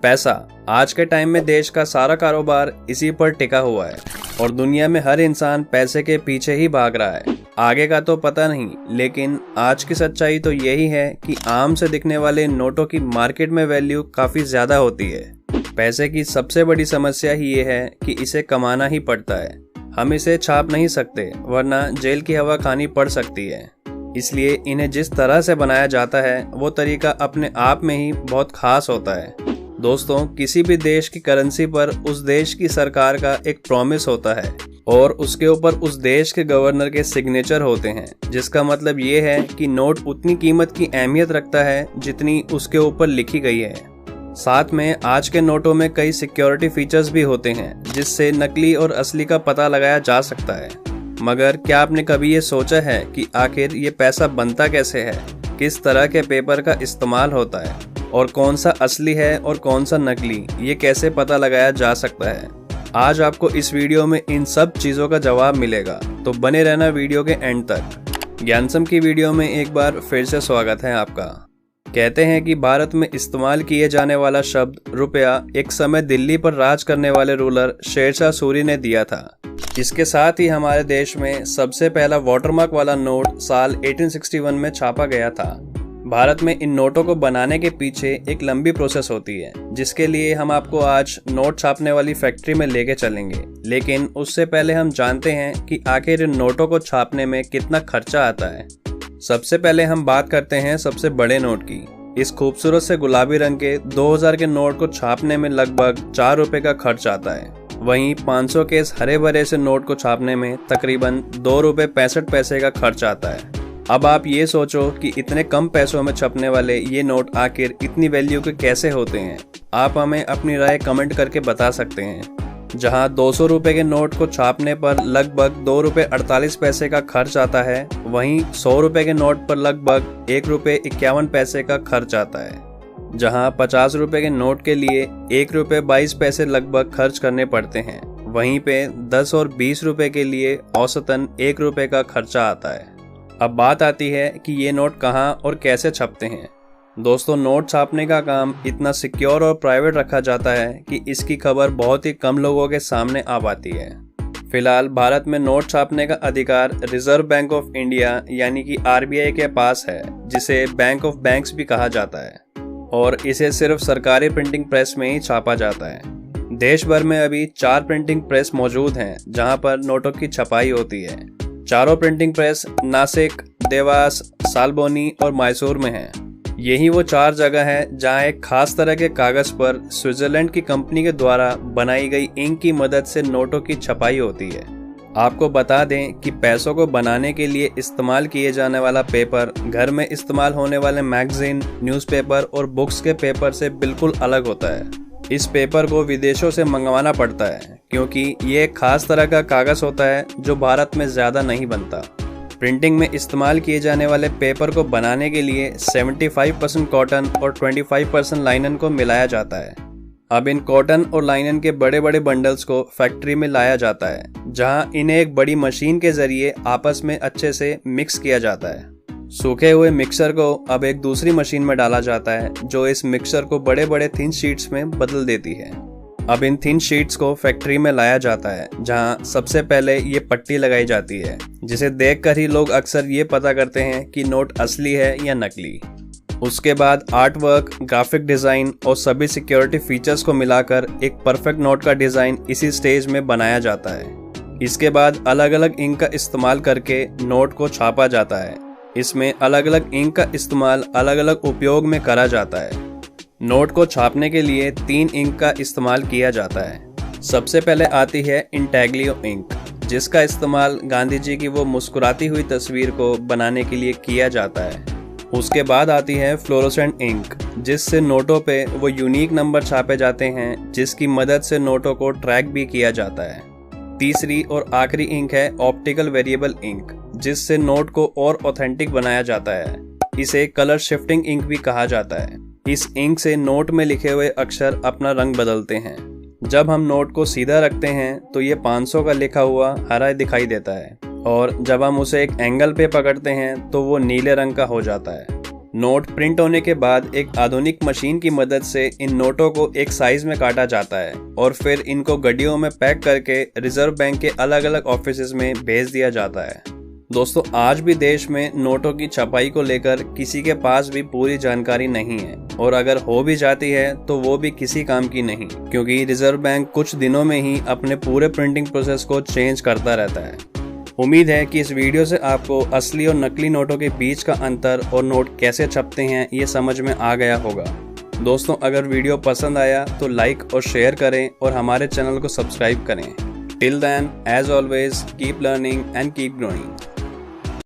पैसा आज के टाइम में देश का सारा कारोबार इसी पर टिका हुआ है और दुनिया में हर इंसान पैसे के पीछे ही भाग रहा है। आगे का तो पता नहीं, लेकिन आज की सच्चाई तो यही है कि आम से दिखने वाले नोटों की मार्केट में वैल्यू काफी ज्यादा होती है। पैसे की सबसे बड़ी समस्या ही ये है कि इसे कमाना ही पड़ता है। हम इसे छाप नहीं सकते, वरना जेल की हवा खानी पड़ सकती है। इसलिए इन्हें जिस तरह से बनाया जाता है वो तरीका अपने आप में ही बहुत खास होता है। दोस्तों, किसी भी देश की करेंसी पर उस देश की सरकार का एक प्रॉमिस होता है और उसके ऊपर उस देश के गवर्नर के सिग्नेचर होते हैं, जिसका मतलब ये है कि नोट उतनी कीमत की अहमियत रखता है जितनी उसके ऊपर लिखी गई है। साथ में आज के नोटों में कई सिक्योरिटी फीचर्स भी होते हैं जिससे नकली और असली का पता लगाया जा सकता है। मगर क्या आपने कभी ये सोचा है कि आखिर ये पैसा बनता कैसे है, किस तरह के पेपर का इस्तेमाल होता है और कौन सा असली है और कौन सा नकली, ये कैसे पता लगाया जा सकता है? आज आपको इस वीडियो में इन सब चीज़ों का जवाब मिलेगा, तो बने रहना वीडियो के एंड तक। ज्ञानसम की वीडियो में एक बार फिर से स्वागत है आपका। कहते हैं कि भारत में इस्तेमाल किए जाने वाला शब्द रुपया एक समय दिल्ली पर राज करने वाले रूलर शेरशाह सूरी ने दिया था। इसके साथ ही हमारे देश में सबसे पहला वाटरमार्क वाला नोट साल 1861 में छापा गया था। भारत में इन नोटों को बनाने के पीछे एक लंबी प्रोसेस होती है, जिसके लिए हम आपको आज नोट छापने वाली फैक्ट्री में लेके चलेंगे। लेकिन उससे पहले हम जानते हैं कि आखिर इन नोटों को छापने में कितना खर्चा आता है। सबसे पहले हम बात करते हैं सबसे बड़े नोट की। इस खूबसूरत से गुलाबी रंग के 2000 के नोट को छापने में लगभग 4 रुपए का खर्च आता है। वहीं 500 के इस हरे भरे से नोट को छापने में तकरीबन 2 रुपए 65 पैसे का खर्च आता है। अब आप ये सोचो कि इतने कम पैसों में छपने वाले ये नोट आखिर इतनी वैल्यू के कैसे होते हैं। आप हमें अपनी राय कमेंट करके बता सकते हैं। जहां 200 रुपए के नोट को छापने पर लगभग 2 रुपए 48 पैसे का खर्च आता है, वहीं 100 रुपए के नोट पर लगभग 1 रुपए 51 पैसे का खर्च आता है। जहां 50 रुपए के नोट के लिए 1 रुपए 22 पैसे लगभग खर्च करने पड़ते हैं, वहीं पे 10 और 20 रुपए के लिए औसतन 1 रुपए का खर्चा आता है। अब बात आती है कि ये नोट कहाँ और कैसे छपते हैं। दोस्तों, नोट छापने का काम इतना सिक्योर और प्राइवेट रखा जाता है कि इसकी खबर बहुत ही कम लोगों के सामने आ पाती है। फिलहाल भारत में नोट छापने का अधिकार रिजर्व बैंक ऑफ इंडिया यानी कि RBI के पास है, जिसे बैंक ऑफ बैंक्स भी कहा जाता है, और इसे सिर्फ सरकारी प्रिंटिंग प्रेस में ही छापा जाता है। देश भर में अभी 4 प्रिंटिंग प्रेस मौजूद हैं जहां पर नोटों की छपाई होती है। चारों प्रिंटिंग प्रेस नासिक, देवास, सालबोनी और मैसूर में हैं। यही वो 4 जगह है जहां एक खास तरह के कागज पर स्विट्जरलैंड की कंपनी के द्वारा बनाई गई इंक की मदद से नोटों की छपाई होती है। आपको बता दें कि पैसों को बनाने के लिए इस्तेमाल किए जाने वाला पेपर घर में इस्तेमाल होने वाले मैगजीन, न्यूज़पेपर और बुक्स के पेपर से बिल्कुल अलग होता है। इस पेपर को विदेशों से मंगवाना पड़ता है क्योंकि ये एक खास तरह का कागज होता है जो भारत में ज्यादा नहीं बनता। प्रिंटिंग में इस्तेमाल किए जाने वाले पेपर को बनाने के लिए 75% कॉटन और 25% लाइनन को मिलाया जाता है। अब इन कॉटन और लाइनन के बड़े बड़े बंडल्स को फैक्ट्री में लाया जाता है, जहां इन्हें एक बड़ी मशीन के जरिए आपस में अच्छे से मिक्स किया जाता है। सूखे हुए मिक्सर को अब एक दूसरी मशीन में डाला जाता है, जो इस मिक्सर को बड़े बड़े थिन शीट्स में बदल देती है। अब इन थिन शीट्स को फैक्ट्री में लाया जाता है, जहां सबसे पहले ये पट्टी लगाई जाती है, जिसे देखकर ही लोग अक्सर ये पता करते हैं कि नोट असली है या नकली। उसके बाद आर्ट वर्क, ग्राफिक डिजाइन और सभी सिक्योरिटी फीचर्स को मिलाकर एक परफेक्ट नोट का डिजाइन इसी स्टेज में बनाया जाता है। इसके बाद अलग अलग इंक का इस्तेमाल करके नोट को छापा जाता है। इसमें अलग अलग इंक का इस्तेमाल अलग अलग उपयोग में करा जाता है। नोट को छापने के लिए 3 इंक का इस्तेमाल किया जाता है। सबसे पहले आती है इंटेग्लियो इंक, जिसका इस्तेमाल गांधी जी की वो मुस्कुराती हुई तस्वीर को बनाने के लिए किया जाता है। उसके बाद आती है फ्लोरोसेंट इंक, जिससे नोटों पे वो यूनिक नंबर छापे जाते हैं, जिसकी मदद से नोटों को ट्रैक भी किया जाता है। तीसरी और आखिरी इंक है ऑप्टिकल वेरिएबल इंक, जिससे नोट को और ऑथेंटिक बनाया जाता है। इसे कलर शिफ्टिंग इंक भी कहा जाता है। इस इंक से नोट में लिखे हुए अक्षर अपना रंग बदलते हैं। जब हम नोट को सीधा रखते हैं तो ये 500 का लिखा हुआ हरा दिखाई देता है, और जब हम उसे एक एंगल पे पकड़ते हैं तो वो नीले रंग का हो जाता है। नोट प्रिंट होने के बाद एक आधुनिक मशीन की मदद से इन नोटों को एक साइज में काटा जाता है और फिर इनको गड्डियों में पैक करके रिजर्व बैंक के अलग अलग ऑफिसेज में भेज दिया जाता है। दोस्तों, आज भी देश में नोटों की छपाई को लेकर किसी के पास भी पूरी जानकारी नहीं है और अगर हो भी जाती है तो वो भी किसी काम की नहीं, क्योंकि रिजर्व बैंक कुछ दिनों में ही अपने पूरे प्रिंटिंग प्रोसेस को चेंज करता रहता है। उम्मीद है कि इस वीडियो से आपको असली और नकली नोटों के बीच का अंतर और नोट कैसे छपते हैं ये समझ में आ गया होगा। दोस्तों, अगर वीडियो पसंद आया तो लाइक और शेयर करें और हमारे चैनल को सब्सक्राइब करें। Till then, as always, keep learning and keep growing.